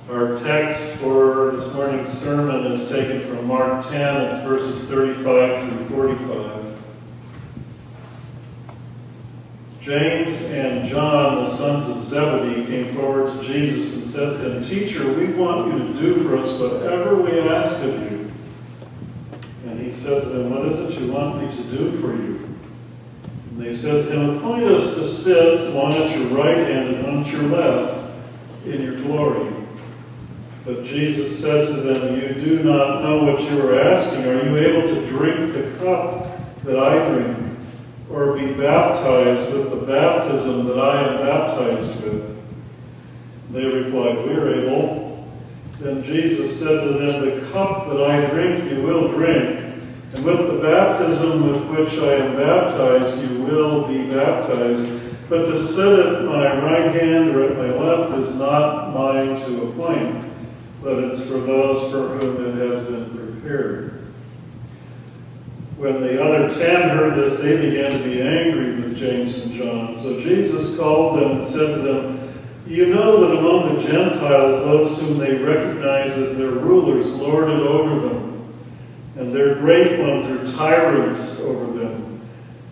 Our text for this morning's sermon is taken from Mark 10. It's verses 35 through 45. James and John, the sons of Zebedee, came forward to Jesus and said to him, "Teacher, we want you to do for us whatever we ask of you." And he said to them, "What is it you want me to do for you?" And they said to him, "Appoint us to sit, one at your right hand and one at your left, in your glory." But Jesus said to them, "You do not know what you are asking. Are you able to drink the cup that I drink, or be baptized with the baptism that I am baptized with?" They replied, "We are able." Then Jesus said to them, "The cup that I drink you will drink, and with the baptism with which I am baptized you will be baptized. But to sit at my right hand or at my left is not mine to appoint, but it's for those for whom it has been prepared." When the other 10 heard this, they began to be angry with James and John. So Jesus called them and said to them, "You know that among the Gentiles, those whom they recognize as their rulers lord it over them, and their great ones are tyrants over them.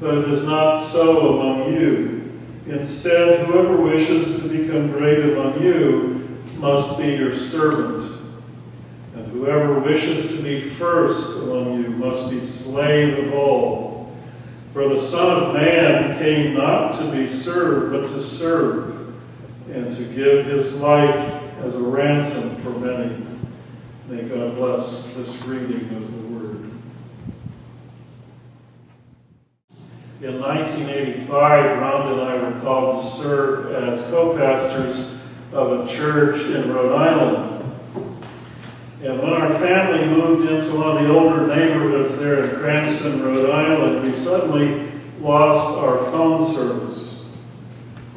But it is not so among you. Instead, whoever wishes to become great among you must be your servant. And whoever wishes to be first among you must be slave of all. For the Son of Man came not to be served, but to serve, and to give his life as a ransom for many." May God bless this reading of the Word. In 1985, Rhonda and I were called to serve as co-pastors of a church in Rhode Island. And when our family moved into one of the older neighborhoods there in Ransom, Rhode Island, we suddenly lost our phone service.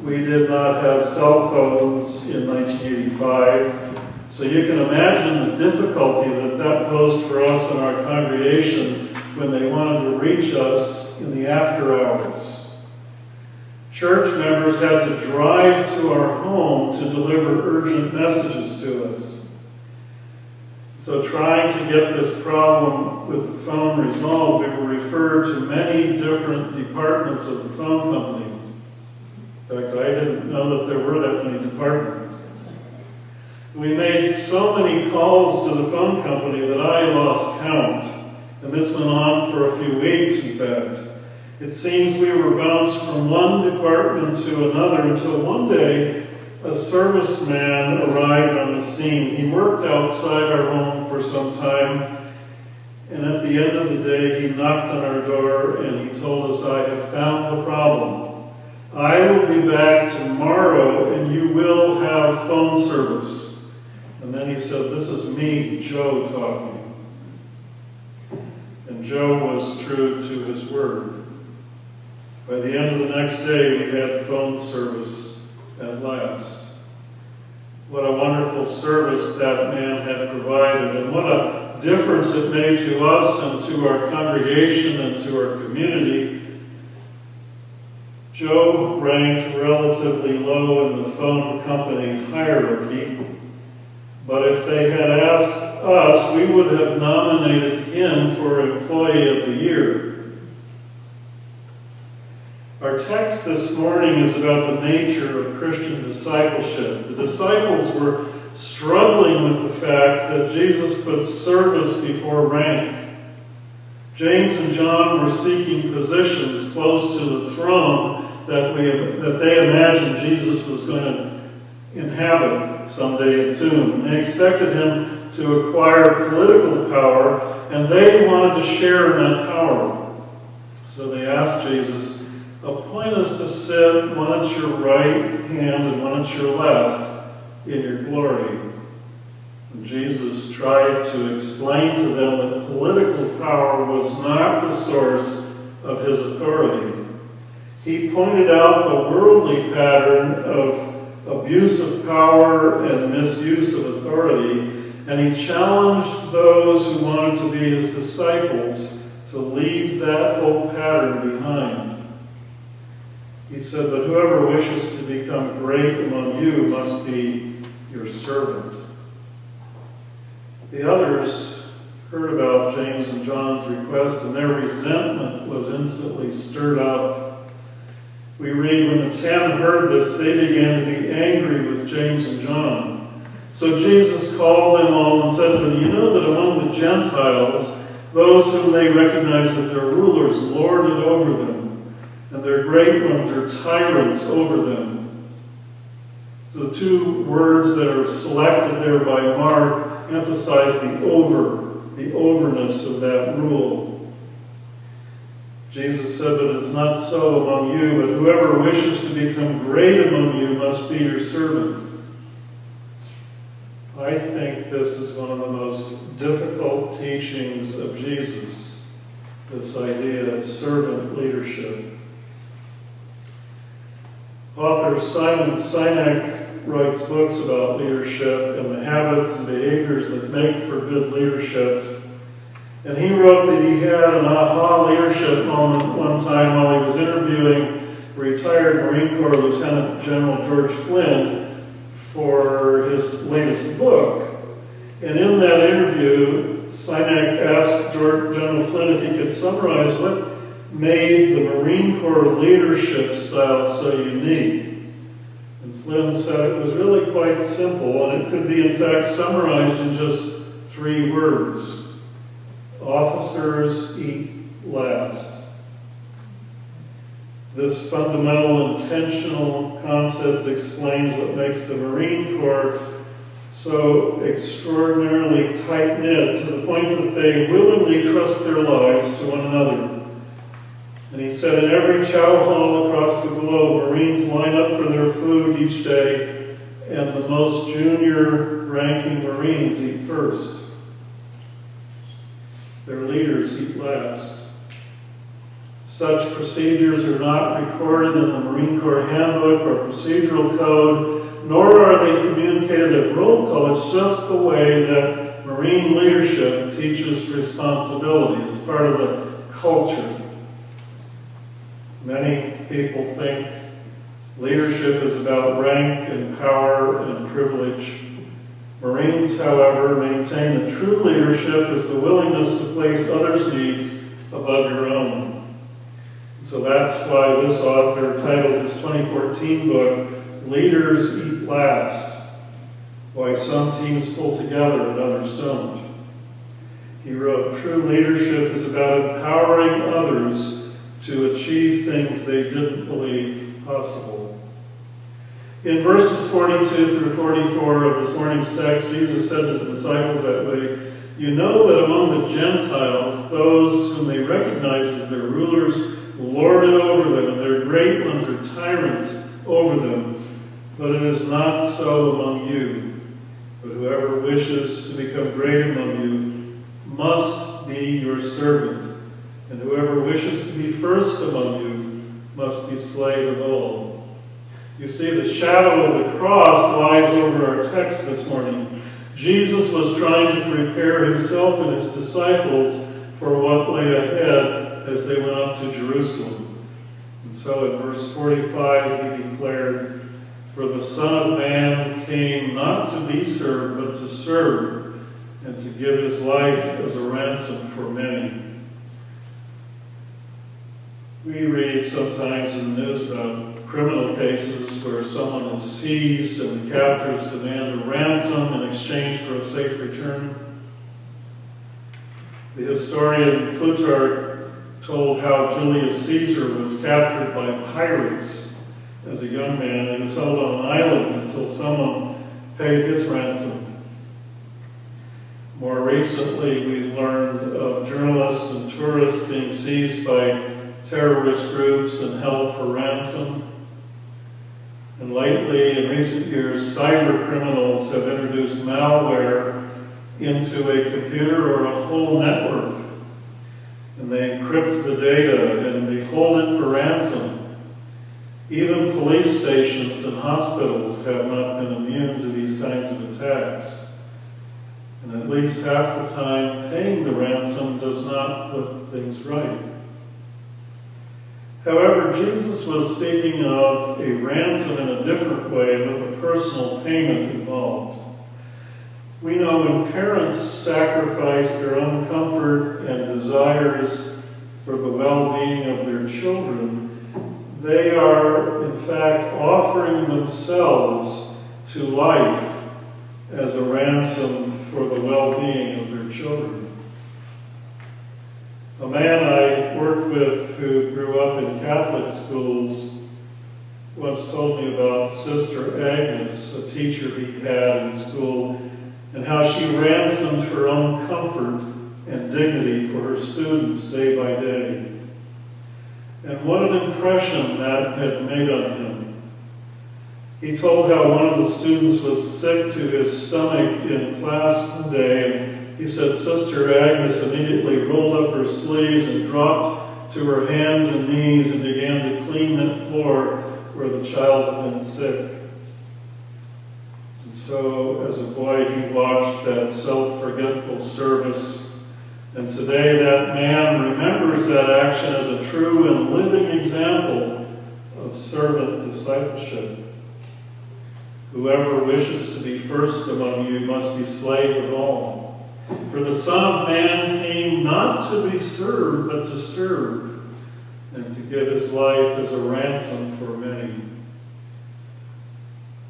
We did not have cell phones in 1985, so you can imagine the difficulty that posed for us and our congregation when they wanted to reach us in the after hours. Church members had to drive to our home to deliver urgent messages to us. So trying to get this problem with the phone resolved, we were referred to many different departments of the phone company. In fact, I didn't know that there were that many departments. We made so many calls to the phone company that I lost count. And this went on for a few weeks, in fact. It seems we were bounced from one department to another until one day a serviceman arrived on the scene. He worked outside our home for some time, and at the end of the day he knocked on our door and he told us, "I have found the problem. I will be back tomorrow and you will have phone service." And then he said, "This is me, Joe, talking." And Joe was true to his word. By the end of the next day, we had phone service at last. What a wonderful service that man had provided, and what a difference it made to us and to our congregation and to our community. Joe ranked relatively low in the phone company hierarchy, but if they had asked us, we would have nominated him for Employee of the Year. Our text this morning is about the nature of Christian discipleship. The disciples were struggling with the fact that Jesus put service before rank. James and John were seeking positions close to the throne that they imagined Jesus was going to inhabit someday soon. And they expected him to acquire political power, and they wanted to share in that power. So they asked Jesus, "Appoint us to sit, one at your right hand and one at your left, in your glory." And Jesus tried to explain to them that political power was not the source of his authority. He pointed out the worldly pattern of abuse of power and misuse of authority, and he challenged those who wanted to be his disciples to leave that whole pattern behind. He said, "But whoever wishes to become great among you must be your servant." The others heard about James and John's request, and their resentment was instantly stirred up. We read, when the 10 heard this, they began to be angry with James and John. So Jesus called them all and said to them, you know that among the Gentiles, those whom they recognize as their rulers lord it over them, and their great ones are tyrants over them. The two words that are selected there by Mark emphasize the overness of that rule. Jesus said, but it's not so among you, but whoever wishes to become great among you must be your servant. I think this is one of the most difficult teachings of Jesus, this idea of servant leadership. Author Simon Sinek writes books about leadership and the habits and behaviors that make for good leadership. And he wrote that he had an aha leadership moment one time while he was interviewing retired Marine Corps Lieutenant General George Flynn for his latest book. And in that interview, Sinek asked General Flynn if he could summarize what made the Marine Corps leadership style so unique. And Flynn said it was really quite simple, and it could be in fact summarized in just 3 words. Officers eat last. This fundamental intentional concept explains what makes the Marine Corps so extraordinarily tight-knit to the point that they willingly trust their lives to one another. And he said, in every chow hall across the globe, Marines line up for their food each day, and the most junior-ranking Marines eat first. Their leaders eat last. Such procedures are not recorded in the Marine Corps handbook or procedural code, nor are they communicated at roll call. It's just the way that Marine leadership teaches responsibility. It's part of the culture. Many people think leadership is about rank and power and privilege. Marines, however, maintain that true leadership is the willingness to place others' needs above your own. So that's why this author titled his 2014 book, Leaders Eat Last, Why Some Teams Pull Together and Others Don't. He wrote, true leadership is about empowering others to achieve things they didn't believe possible. In verses 42 through 44 of this morning's text, Jesus said to the disciples that way, you know that among the Gentiles, those whom they recognize as their rulers lord it over them, and their great ones are tyrants over them. But it is not so among you. But whoever wishes to become great among you must be your servant. And whoever wishes to be first among you must be slave of all. You see, the shadow of the cross lies over our text this morning. Jesus was trying to prepare himself and his disciples for what lay ahead as they went up to Jerusalem. And so in verse 45 he declared, for the Son of Man came not to be served, but to serve, and to give his life as a ransom for many. We read sometimes in the news about criminal cases where someone is seized and the captors demand a ransom in exchange for a safe return. The historian Plutarch told how Julius Caesar was captured by pirates as a young man and was held on an island until someone paid his ransom. More recently, we learned of journalists and tourists being seized by terrorist groups and held for ransom. And lately, in recent years, cyber criminals have introduced malware into a computer or a whole network. And they encrypt the data and they hold it for ransom. Even police stations and hospitals have not been immune to these kinds of attacks. And at least half the time, paying the ransom does not put things right. However, Jesus was speaking of a ransom in a different way with a personal payment involved. We know when parents parents sacrifice their own comfort and desires for the well-being of their children, they are, in fact, offering themselves to life as a ransom for the well-being of their children. A man I worked with who grew up in Catholic schools once told me about Sister Agnes, a teacher he had in school, and how she ransomed her own comfort and dignity for her students day by day. And what an impression that had made on him. He told how one of the students was sick to his stomach in class one day, and he said Sister Agnes immediately rolled up her sleeves and dropped to her hands and knees and began to clean that floor where the child had been sick. And so, as a boy, he watched that self-forgetful service. And today that man remembers that action as a true and living example of servant discipleship. Whoever wishes to be first among you must be slave of all. For the Son of Man came not to be served, but to serve, and to give his life as a ransom for many.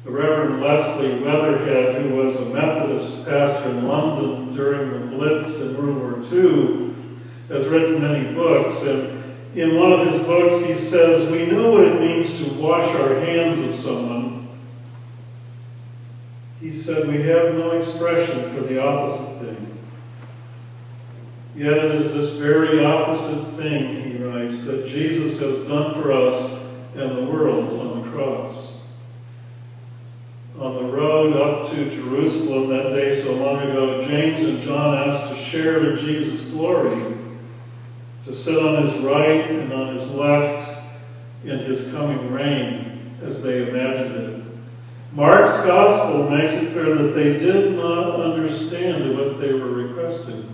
The Reverend Leslie Weatherhead, who was a Methodist pastor in London during the Blitz in World War II, has written many books, and in one of his books he says, "We know what it means to wash our hands of someone." He said, "We have no expression for the opposite thing." Yet it is this very opposite thing, he writes, that Jesus has done for us and the world on the cross. On the road up to Jerusalem that day so long ago, James and John asked to share in Jesus' glory, to sit on his right and on his left in his coming reign, as they imagined it. Mark's gospel makes it clear that they did not understand what they were requesting.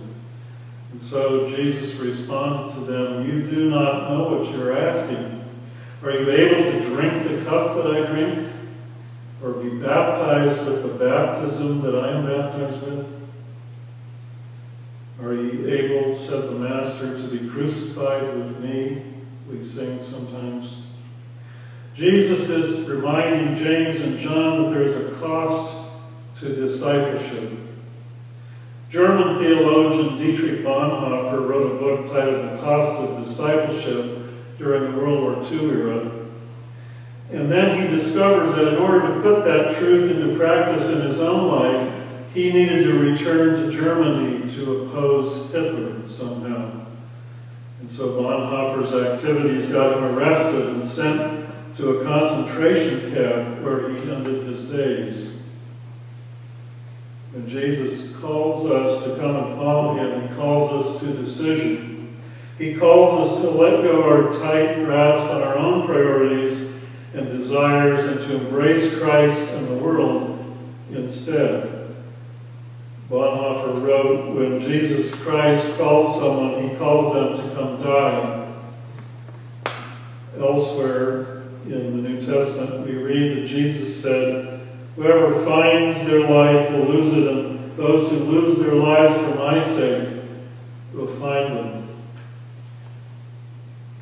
And so Jesus responded to them, "You do not know what you're asking. Are you able to drink the cup that I drink? Or be baptized with the baptism that I am baptized with? Are ye able, said the Master, to be crucified with me?" We sing sometimes. Jesus is reminding James and John that there is a cost to discipleship. German theologian Dietrich Bonhoeffer wrote a book titled The Cost of Discipleship during the World War II era. And then he discovered that in order to put that truth into practice in his own life, he needed to return to Germany to oppose Hitler somehow. And so Bonhoeffer's activities got him arrested and sent to a concentration camp where he ended his days. When Jesus calls us to come and follow him, he calls us to decision. He calls us to let go our tight grasp on our own priorities and desires and to embrace Christ and the world instead. Bonhoeffer wrote, when Jesus Christ calls someone, he calls them to come die. Elsewhere in the New Testament, we read that Jesus said, "Whoever finds their life will lose it, and those who lose their lives for my sake will find them."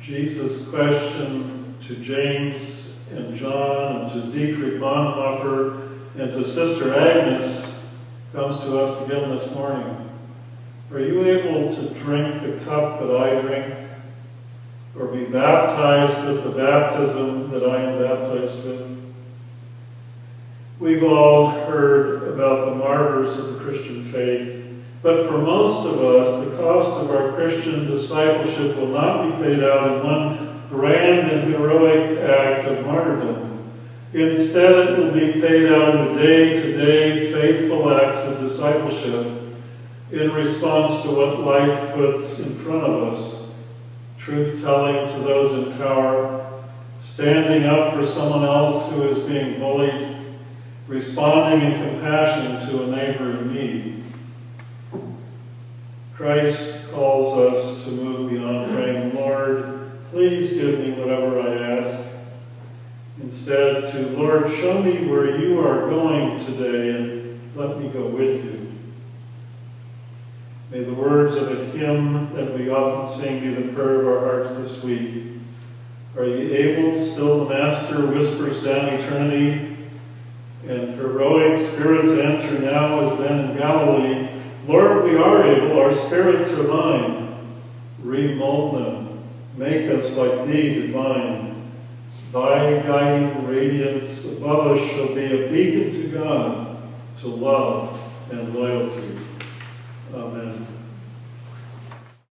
Jesus' question to James and John and to Dietrich Bonhoeffer and to Sister Agnes comes to us again this morning. Are you able to drink the cup that I drink, or be baptized with the baptism that I am baptized with? We've all heard about the martyrs of the Christian faith, but for most of us, the cost of our Christian discipleship will not be paid out in one grand and heroic act of martyrdom. Instead, it will be paid out in the day-to-day faithful acts of discipleship in response to what life puts in front of us. Truth-telling to those in power, standing up for someone else who is being bullied, responding in compassion to a neighbor in need. Christ calls us to move beyond praying, "Lord, please give me whatever I ask." Instead, to, "Lord, show me where you are going today and let me go with you." May the words of a hymn that we often sing be the prayer of our hearts this week. Are ye able? Still the Master whispers down eternity, and heroic spirits answer now as then in Galilee, Lord, we are able, our spirits are thine. Remold them, make us like thee divine. Thy guiding radiance above us shall be a beacon to God, to love and loyalty. Amen.